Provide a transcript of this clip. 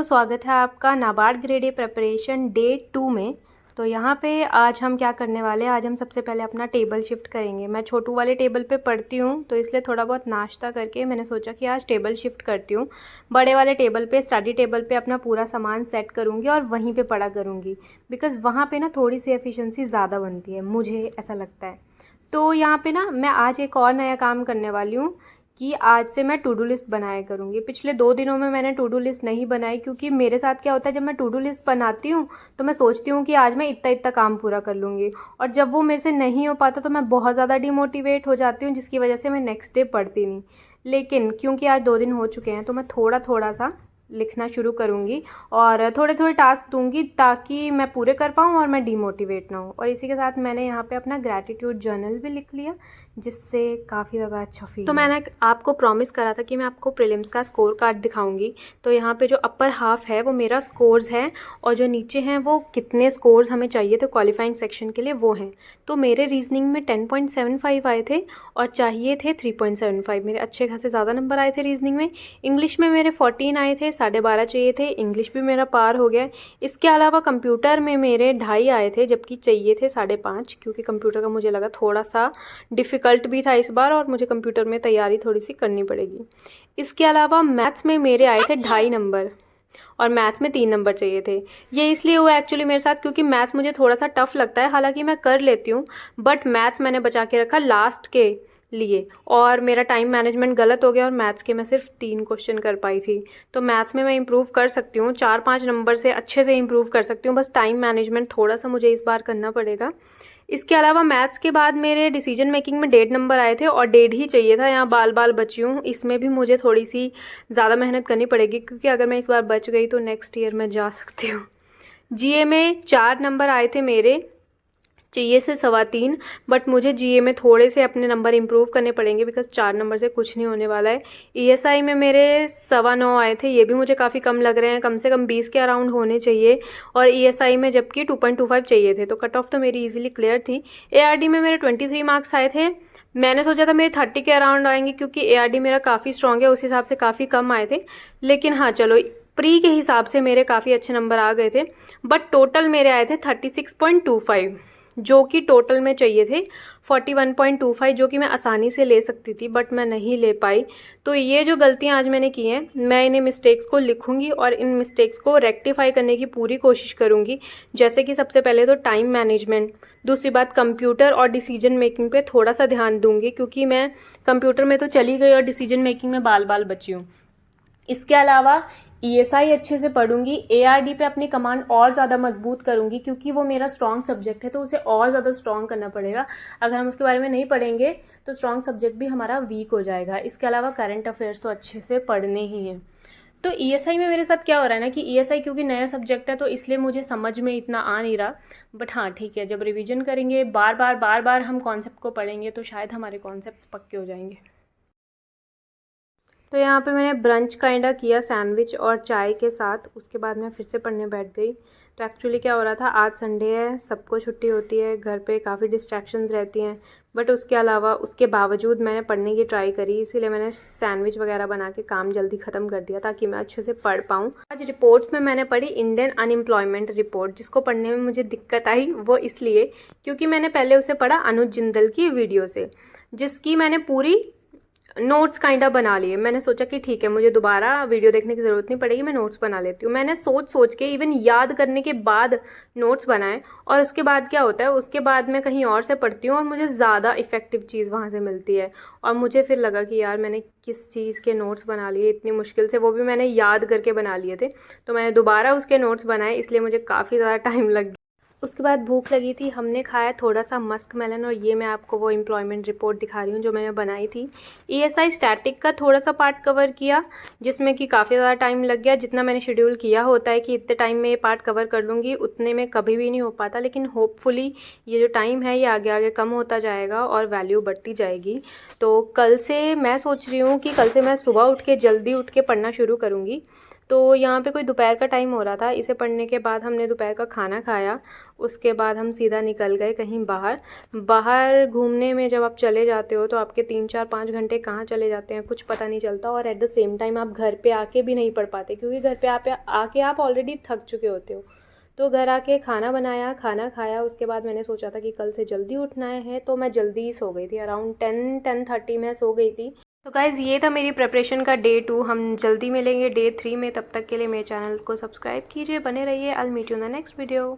स्वागत है आपका NABARD grade a preparation day 2 में। तो यहाँ पे आज हम क्या करने वाले हैं, आज हम सबसे पहले अपना टेबल शिफ्ट करेंगे। मैं छोटू वाले टेबल पे पढ़ती हूँ तो इसलिए थोड़ा बहुत नाश्ता करके मैंने सोचा कि आज टेबल शिफ्ट करती हूँ। बड़े वाले टेबल पे, स्टडी टेबल पे अपना पूरा सामान सेट करूँगी और वहीं पे पढ़ा करूँगी, बिकॉज़ वहाँ पे ना थोड़ी सी एफिशिएंसी ज़्यादा बनती है, मुझे ऐसा लगता है। तो यहाँ पे ना मैं आज एक और नया काम करने वाली हूँ कि आज से मैं टू डू लिस्ट बनाया करूँगी। पिछले 2 दिनों में मैंने टू डू लिस्ट नहीं बनाई, क्योंकि मेरे साथ क्या होता है, जब मैं टू डू लिस्ट बनाती हूँ तो मैं सोचती हूँ कि आज मैं इतना इतना काम पूरा कर लूँगी, और जब वो मेरे से नहीं हो पाता तो मैं बहुत ज़्यादा डिमोटिवेट हो जाती हूँ, जिसकी वजह से मैं नेक्स्ट डे पढ़ती नहीं। लेकिन क्योंकि आज 2 दिन हो चुके हैं तो मैं थोड़ा थोड़ा सा लिखना शुरू करूँगी और थोड़े थोड़े टास्क दूंगी ताकि मैं पूरे कर पाऊँ और मैं डीमोटिवेट ना हूँ। और इसी के साथ मैंने यहाँ पे अपना ग्रैटिट्यूड जर्नल भी लिख लिया, जिससे काफ़ी ज़्यादा अच्छा फील। तो मैंने आपको प्रॉमिस करा था कि मैं आपको प्रीलिम्स का स्कोर कार्ड दिखाऊंगी। तो यहाँ पे जो अपर हाफ है वो मेरा स्कोर्स है, और जो नीचे हैं वो कितने स्कोर्स हमें चाहिए थे क्वालिफाइंग सेक्शन के लिए, वो हैं। तो मेरे रीजनिंग में 10.75 आए थे और चाहिए थे 3.75। मेरे अच्छे खासे ज़्यादा नंबर आए थे रीजनिंग में। इंग्लिश में मेरे 14 आए थे, 12.5 चाहिए थे, इंग्लिश भी मेरा पार हो गया। इसके अलावा कंप्यूटर में मेरे 2.5 आए थे, जबकि चाहिए थे 5.5, क्योंकि कंप्यूटर का मुझे लगा थोड़ा सा डिफ़िकल्ट भी था इस बार और मुझे कंप्यूटर में तैयारी थोड़ी सी करनी पड़ेगी। इसके अलावा मैथ्स में मेरे आए थे 2.5 नंबर और मैथ्स में 3 नंबर चाहिए थे। ये इसलिए हुआ एक्चुअली मेरे साथ क्योंकि मैथ्स मुझे थोड़ा सा टफ लगता है, हालांकि मैं कर लेती हूँ, बट मैथ्स मैंने बचा के रखा लास्ट के लिए, और मेरा टाइम मैनेजमेंट गलत हो गया और मैथ्स के मैं सिर्फ 3 क्वेश्चन कर पाई थी। तो मैथ्स में मैं इंप्रूव कर सकती हूँ, 4-5 नंबर से अच्छे से इंप्रूव कर सकती हूँ, बस टाइम मैनेजमेंट थोड़ा सा मुझे इस बार करना पड़ेगा। इसके अलावा मैथ्स के बाद मेरे डिसीजन मेकिंग में 1.5 नंबर आए थे और 1.5 ही चाहिए था। यहाँ बाल बाल बची हूँ, इसमें भी मुझे थोड़ी सी ज़्यादा मेहनत करनी पड़ेगी, क्योंकि अगर मैं इस बार बच गई तो नेक्स्ट ईयर मैं जा सकती हूँ। जीए में 4 नंबर आए थे मेरे, चाहिए से 3.25, बट मुझे जीए में थोड़े से अपने नंबर इंप्रूव करने पड़ेंगे, बिकॉज 4 नंबर से कुछ नहीं होने वाला है। ईएसआई में मेरे 9.25 आए थे, ये भी मुझे काफ़ी कम लग रहे हैं, कम से कम 20 के अराउंड होने चाहिए। और ईएसआई में जबकि 2.25 चाहिए थे, तो कट ऑफ तो मेरी इजीली क्लियर थी। एआरडी में मेरे 23 मार्क्स आए थे, मैंने सोचा था मेरे 30 के अराउंड आएंगे, क्योंकि एआरडी मेरा काफ़ी स्ट्रॉन्ग है, उस हिसाब से काफ़ी कम आए थे। लेकिन हाँ चलो, प्री के हिसाब से मेरे काफ़ी अच्छे नंबर आ गए थे, बट टोटल मेरे आए थे 36.25, जो कि टोटल में चाहिए थे 41.25, जो कि मैं आसानी से ले सकती थी, बट मैं नहीं ले पाई। तो ये जो गलतियां आज मैंने की हैं, मैं इन्हें मिस्टेक्स को लिखूंगी और इन मिस्टेक्स को रेक्टिफाई करने की पूरी कोशिश करूंगी। जैसे कि सबसे पहले तो टाइम मैनेजमेंट, दूसरी बात कंप्यूटर और डिसीजन मेकिंग पे थोड़ा सा ध्यान दूंगी, क्योंकि मैं कंप्यूटर में तो चली गई और डिसीजन मेकिंग में बाल बाल बची हूँ। इसके अलावा ईएसआई अच्छे से पढ़ूंगी, एआरडी पे अपनी कमांड और ज़्यादा मजबूत करूंगी, क्योंकि वो मेरा स्ट्रॉन्ग सब्जेक्ट है, तो उसे और ज़्यादा स्ट्रॉन्ग करना पड़ेगा। अगर हम उसके बारे में नहीं पढ़ेंगे तो स्ट्रॉन्ग सब्जेक्ट भी हमारा वीक हो जाएगा। इसके अलावा करंट अफेयर्स तो अच्छे से पढ़ने ही हैं। तो ईएसआई में मेरे साथ क्या हो रहा है ना, कि ईएसआई क्योंकि नया सब्जेक्ट है तो इसलिए मुझे समझ में इतना आ नहीं रहा, बट हाँ ठीक है, जब रिवीजन करेंगे, बार बार हम कॉन्सेप्ट को पढ़ेंगे, तो शायद हमारे कॉन्सेप्ट्स पक्के हो जाएंगे। तो यहाँ पे मैंने ब्रंच काइंडा किया सैंडविच और चाय के साथ, उसके बाद मैं फिर से पढ़ने बैठ गई। तो एक्चुअली क्या हो रहा था, आज संडे है, सबको छुट्टी होती है, घर पे काफ़ी डिस्ट्रैक्शंस रहती हैं, बट उसके बावजूद मैंने पढ़ने की ट्राई करी, इसीलिए मैंने सैंडविच वगैरह बना के काम जल्दी ख़त्म कर दिया ताकि मैं अच्छे से पढ़ पाऊँ। आज रिपोर्ट्स में मैंने पढ़ी इंडियन अनएम्प्लॉयमेंट रिपोर्ट, जिसको पढ़ने में मुझे दिक्कत आई वो इसलिए क्योंकि मैंने पहले उसे पढ़ा अनुज जिंदल की वीडियो से, जिसकी मैंने पूरी नोट्स काइंडा बना लिए। मैंने सोचा कि ठीक है, मुझे दोबारा वीडियो देखने की ज़रूरत नहीं पड़ेगी, मैं नोट्स बना लेती हूँ। मैंने सोच के इवन याद करने के बाद नोट्स बनाए, और उसके बाद क्या होता है, उसके बाद मैं कहीं और से पढ़ती हूँ और मुझे ज़्यादा इफेक्टिव चीज़ वहाँ से मिलती है। और मुझे फिर लगा कि यार मैंने किस चीज़ के नोट्स बना लिए इतनी मुश्किल से, वो भी मैंने याद करके बना लिए थे। तो मैंने दोबारा उसके नोट्स बनाए, इसलिए मुझे काफ़ी ज़्यादा टाइम लग गया। उसके बाद भूख लगी थी, हमने खाया थोड़ा सा मस्क मेलन, और ये मैं आपको वो एम्प्लॉयमेंट रिपोर्ट दिखा रही हूँ जो मैंने बनाई थी। ईएसआई स्टैटिक का थोड़ा सा पार्ट कवर किया, जिसमें कि काफ़ी ज़्यादा टाइम लग गया। जितना मैंने शेड्यूल किया होता है कि इतने टाइम में ये पार्ट कवर कर लूँगी, उतने में कभी भी नहीं हो पाता, लेकिन होपफुली ये जो टाइम है ये आगे आगे कम होता जाएगा और वैल्यू बढ़ती जाएगी। तो कल से मैं सोच रही हूँ कि कल से मैं सुबह उठ के जल्दी उठ के पढ़ना शुरू करूँगी, तो यहाँ पे कोई दोपहर का टाइम हो रहा था। इसे पढ़ने के बाद हमने दोपहर का खाना खाया, उसके बाद हम सीधा निकल गए कहीं बाहर। बाहर घूमने में जब आप चले जाते हो तो आपके 3-4-5 घंटे कहाँ चले जाते हैं कुछ पता नहीं चलता, और एट द सेम टाइम आप घर पे आके भी नहीं पढ़ पाते, क्योंकि घर पे आके आप ऑलरेडी थक चुके होते हो। तो घर आके खाना बनाया, खाना खाया, उसके बाद मैंने सोचा था कि कल से जल्दी उठना है, तो मैं जल्दी ही सो गई थी। अराउंड 10-10:30 में सो गई थी। तो गाइज़ ये था मेरी प्रिपरेशन का डे 2। हम जल्दी मिलेंगे डे 3 में। तब तक के लिए मेरे चैनल को सब्सक्राइब कीजिए, बने रहिए। I will meet you in the next video.